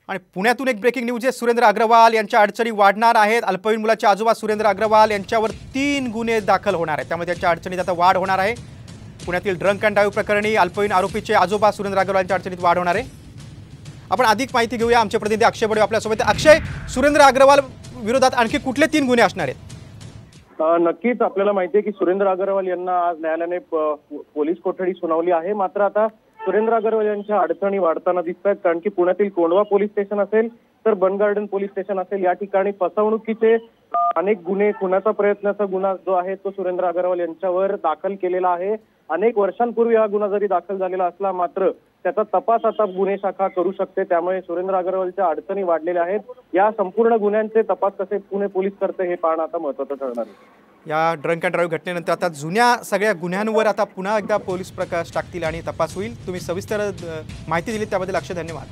आणि पुण्यातून एक ब्रेकिंग न्यूज आहे। सुरेंद्र अग्रवाल यांच्या अडचणी वाढणार आहेत। अल्पवयीन मुलाचे आजोबा सुरेंद्र अग्रवाल यांच्यावर 3 गुन्हे दाखल होणार आहेत, त्यामुळे त्यांच्या अडचणीत आता वाढ होणार आहे। पुण्यातील ड्रंक अँड ड्राइव्ह प्रकरणी अल्पवयीन आरोपीचे आजोबा सुरेंद्र अग्रवाल यांच्या अडचणीत वाढ होणार आहे। आपण अधिक माहिती घेऊया, आमचे प्रतिनिधी अक्षय बडे आपल्यासोबत। अक्षय, सुरेंद्र अग्रवाल विरोधात आणखी कुठले 3 गुन्हे असणार आहेत? नक्कीच आपल्याला माहिती आहे की सुरेंद्र अग्रवाल यांना आज न्यायालयाने पोलीस कोठडी सुनावली आहे। मात्र आता सुरेंद्र अग्रवाल यांच्या अडचणी वाढताना दिसत आहेत, कारण की पुण्यातील कोंढवा पोलीस स्टेशन असेल तर बन गार्डन पोलीस स्टेशन असेल, या ठिकाणी फसवणुकीचे अनेक गुन्हे, खुनाचा प्रयत्नाचा गुन्हा जो आहे तो सुरेंद्र अग्रवाल यांच्यावर दाखल केलेला आहे। अनेक वर्षांपूर्वी हा गुन्हा जरी दाखल झालेला असला मात्र त्याचा तपास आता गुन्हे शाखा करू शकते, त्यामुळे सुरेंद्र अग्रवालच्या अडचणी वाढलेल्या आहेत। या संपूर्ण गुन्ह्यांचे तपास कसे पुणे पोलीस करते हे पाहणं आता महत्त्वाचं ठरणार आहे। या ड्रंक अँड ड्राइव्ह घटनेनंतर आता जुन्या सगळ्या गुन्ह्यांवर आता पुन्हा एकदा पोलीस प्रकाश टाकतील आणि तपास होईल। तुम्ही सविस्तर माहिती दिली त्याबद्दल अक्षय धन्यवाद।